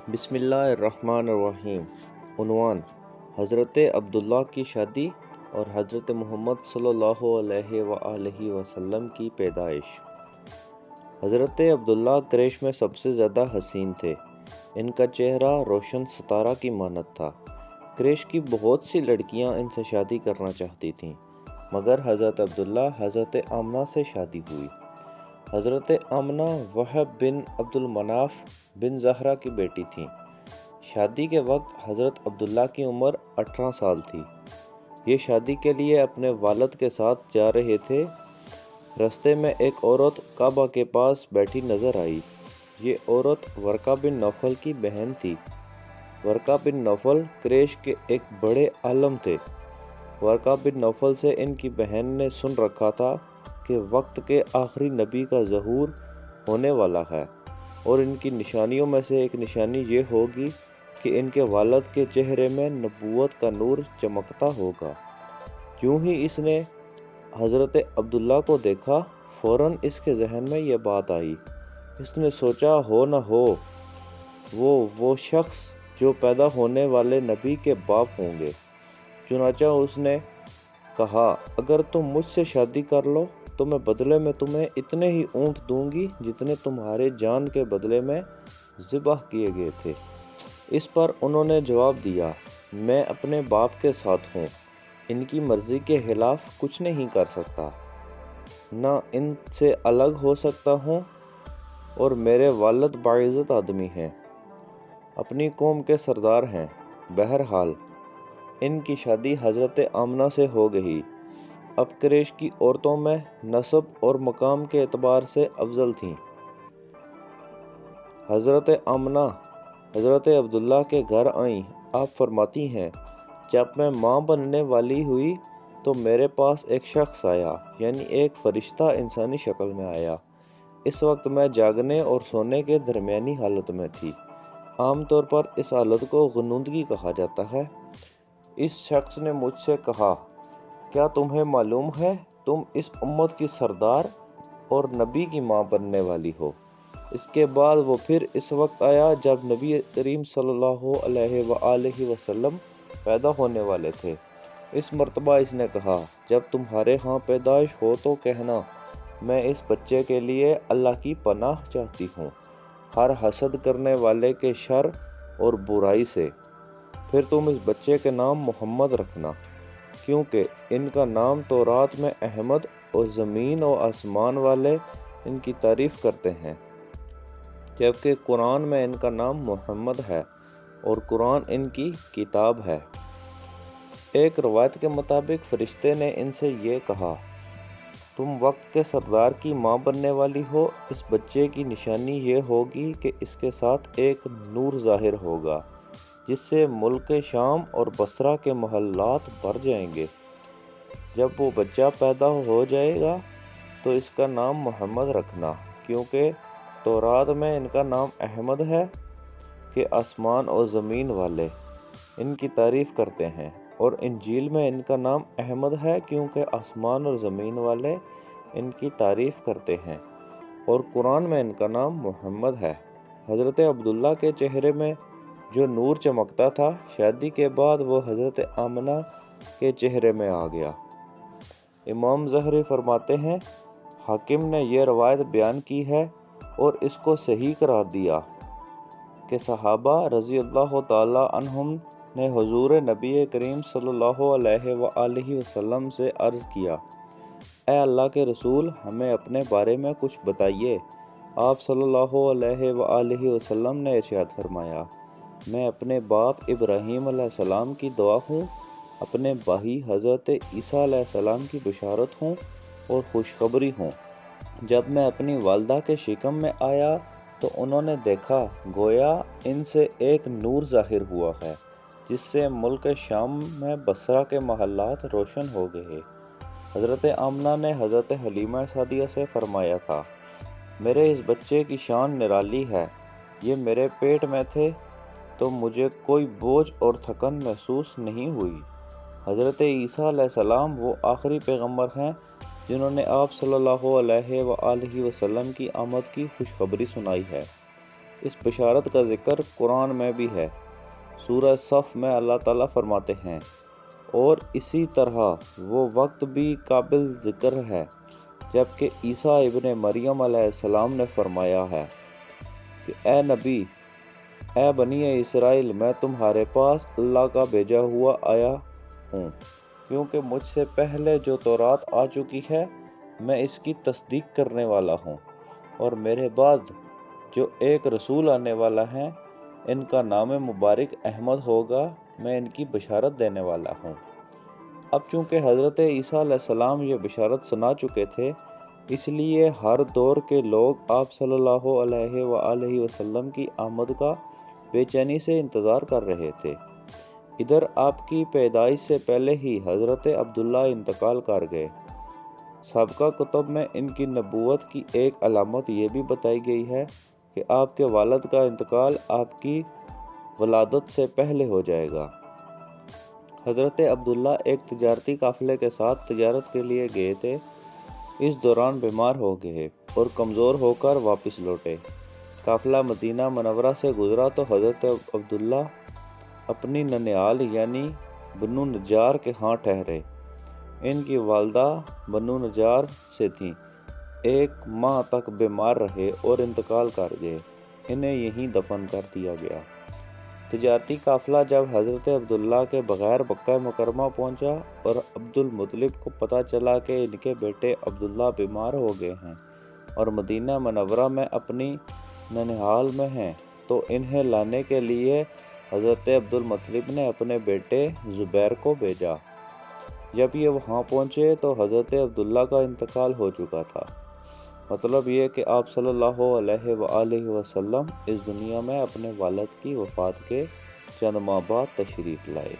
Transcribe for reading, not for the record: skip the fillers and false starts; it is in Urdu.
بسم اللہ الرحمن الرحیم۔ عنوان: حضرت عبداللہ کی شادی اور حضرت محمد صلی اللہ علیہ وآلہ وسلم کی پیدائش۔ حضرت عبداللہ قریش میں سب سے زیادہ حسین تھے۔ ان کا چہرہ روشن ستارہ کی مانند تھا۔ قریش کی بہت سی لڑکیاں ان سے شادی کرنا چاہتی تھیں، مگر حضرت عبداللہ حضرت آمنہ سے شادی ہوئی۔ حضرت آمنہ وہب بن عبد المناف بن زہرہ کی بیٹی تھیں۔ شادی کے وقت حضرت عبداللہ کی عمر 18 سال تھی۔ یہ شادی کے لیے اپنے والد کے ساتھ جا رہے تھے۔ رستے میں ایک عورت کعبہ کے پاس بیٹھی نظر آئی۔ یہ عورت ورقہ بن نوفل کی بہن تھی۔ ورقہ بن نوفل قریش کے ایک بڑے عالم تھے۔ ورقہ بن نوفل سے ان کی بہن نے سن رکھا تھا کہ وقت کے آخری نبی کا ظہور ہونے والا ہے، اور ان کی نشانیوں میں سے ایک نشانی یہ ہوگی کہ ان کے والد کے چہرے میں نبوت کا نور چمکتا ہوگا۔ یوں ہی اس نے حضرت عبداللہ کو دیکھا، فوراً اس کے ذہن میں یہ بات آئی۔ اس نے سوچا ہو نہ ہو وہ شخص جو پیدا ہونے والے نبی کے باپ ہوں گے۔ چنانچہ اس نے کہا، اگر تم مجھ سے شادی کر لو تو میں بدلے میں تمہیں اتنے ہی اونٹ دوں گی جتنے تمہارے جان کے بدلے میں ذبح کیے گئے تھے۔ اس پر انہوں نے جواب دیا، میں اپنے باپ کے ساتھ ہوں، ان کی مرضی کے خلاف کچھ نہیں کر سکتا، نہ ان سے الگ ہو سکتا ہوں، اور میرے والد باعزت آدمی ہیں، اپنی قوم کے سردار ہیں۔ بہرحال ان کی شادی حضرت آمنہ سے ہو گئی۔ اب قریش کی عورتوں میں نسب اور مقام کے اعتبار سے افضل تھیں۔ حضرت آمنہ حضرت عبداللہ کے گھر آئیں۔ آپ فرماتی ہیں، جب میں ماں بننے والی ہوئی تو میرے پاس ایک شخص آیا، یعنی ایک فرشتہ انسانی شکل میں آیا۔ اس وقت میں جاگنے اور سونے کے درمیانی حالت میں تھی۔ عام طور پر اس حالت کو غنودگی کہا جاتا ہے۔ اس شخص نے مجھ سے کہا، کیا تمہیں معلوم ہے تم اس امت کی سردار اور نبی کی ماں بننے والی ہو؟ اس کے بعد وہ پھر اس وقت آیا جب نبی کریم صلی اللہ علیہ وآلہ وسلم پیدا ہونے والے تھے۔ اس مرتبہ اس نے کہا، جب تمہارے ہاں پیدائش ہو تو کہنا، میں اس بچے کے لیے اللہ کی پناہ چاہتی ہوں، ہر حسد کرنے والے کے شر اور برائی سے۔ پھر تم اس بچے کے نام محمد رکھنا، کیونکہ ان کا نام تورات میں احمد اور زمین و آسمان والے ان کی تعریف کرتے ہیں، جبکہ قرآن میں ان کا نام محمد ہے، اور قرآن ان کی کتاب ہے۔ ایک روایت کے مطابق فرشتے نے ان سے یہ کہا، تم وقت کے سردار کی ماں بننے والی ہو۔ اس بچے کی نشانی یہ ہوگی کہ اس کے ساتھ ایک نور ظاہر ہوگا، جس سے ملک شام اور بصرہ کے محلات بھر جائیں گے۔ جب وہ بچہ پیدا ہو جائے گا تو اس کا نام محمد رکھنا، کیونکہ تورات میں ان کا نام احمد ہے کہ آسمان اور زمین والے ان کی تعریف کرتے ہیں، اور انجیل میں ان کا نام احمد ہے کیونکہ آسمان اور زمین والے ان کی تعریف کرتے ہیں، اور قرآن میں ان کا نام محمد ہے۔ حضرت عبداللہ کے چہرے میں جو نور چمکتا تھا، شادی کے بعد وہ حضرت آمنہ کے چہرے میں آ گیا۔ امام ظاہری فرماتے ہیں، حاکم نے یہ روایت بیان کی ہے اور اس کو صحیح قرار دیا کہ صحابہ رضی اللہ تعالی عنہم نے حضور نبی کریم صلی اللہ علیہ وآلہ وسلم سے عرض کیا، اے اللہ کے رسول، ہمیں اپنے بارے میں کچھ بتائیے۔ آپ صلی اللہ علیہ وآلہ وسلم نے ارشاد فرمایا، میں اپنے باپ ابراہیم علیہ السلام کی دعا ہوں، اپنے بھائی حضرت عیسیٰ علیہ السلام کی بشارت ہوں اور خوشخبری ہوں۔ جب میں اپنی والدہ کے شکم میں آیا تو انہوں نے دیکھا گویا ان سے ایک نور ظاہر ہوا ہے، جس سے ملک شام میں بصرہ کے محلات روشن ہو گئے۔ حضرت آمنہ نے حضرت حلیمہ سعدیہ سے فرمایا تھا، میرے اس بچے کی شان نرالی ہے، یہ میرے پیٹ میں تھے تو مجھے کوئی بوجھ اور تھکن محسوس نہیں ہوئی۔ حضرت عیسیٰ علیہ السلام وہ آخری پیغمبر ہیں جنہوں نے آپ صلی اللہ علیہ وآلہ وسلم کی آمد کی خوشخبری سنائی ہے۔ اس بشارت کا ذکر قرآن میں بھی ہے۔ سورہ صف میں اللہ تعالیٰ فرماتے ہیں، اور اسی طرح وہ وقت بھی قابل ذکر ہے جبکہ عیسیٰ ابن مریم علیہ السلام نے فرمایا ہے کہ اے نبی، اے بنی اسرائیل، میں تمہارے پاس اللہ کا بھیجا ہوا آیا ہوں، کیونکہ مجھ سے پہلے جو تورات آ چکی ہے میں اس کی تصدیق کرنے والا ہوں، اور میرے بعد جو ایک رسول آنے والا ہے، ان کا نام مبارک احمد ہوگا، میں ان کی بشارت دینے والا ہوں۔ اب چونکہ حضرت عیسیٰ علیہ السلام یہ بشارت سنا چکے تھے، اس لیے ہر دور کے لوگ آپ صلی اللہ علیہ وآلہ وسلم کی آمد کا بے چینی سے انتظار کر رہے تھے۔ ادھر آپ کی پیدائش سے پہلے ہی حضرت عبداللہ انتقال کر گئے۔ سابقہ کتب میں ان کی نبوت کی ایک علامت یہ بھی بتائی گئی ہے کہ آپ کے والد کا انتقال آپ کی ولادت سے پہلے ہو جائے گا۔ حضرت عبداللہ ایک تجارتی قافلے کے ساتھ تجارت کے لیے گئے تھے، اس دوران بیمار ہو گئے اور کمزور ہو کر واپس لوٹے۔ قافلہ مدینہ منورہ سے گزرا تو حضرت عبداللہ اپنی ننیال یعنی بنو نجار کے ہاں ٹھہرے۔ ان کی والدہ بنو نجار سے تھیں، 1 ماہ تک بیمار رہے اور انتقال کر گئے، انہیں یہیں دفن کر دیا گیا۔ تجارتی قافلہ جب حضرت عبداللہ کے بغیر مکہ مکرمہ پہنچا اور عبد المطلب کو پتہ چلا کہ ان کے بیٹے عبداللہ بیمار ہو گئے ہیں اور مدینہ منورہ میں اپنی ننیال میں ہیں، تو انہیں لانے کے لیے حضرت عبد المطلب نے اپنے بیٹے زبیر کو بھیجا۔ جب یہ وہاں پہنچے تو حضرت عبداللہ کا انتقال ہو چکا تھا۔ مطلب یہ کہ آپ صلی اللہ علیہ وآلہ وسلم اس دنیا میں اپنے والد کی وفات کے چند ماہ بعد تشریف لائے۔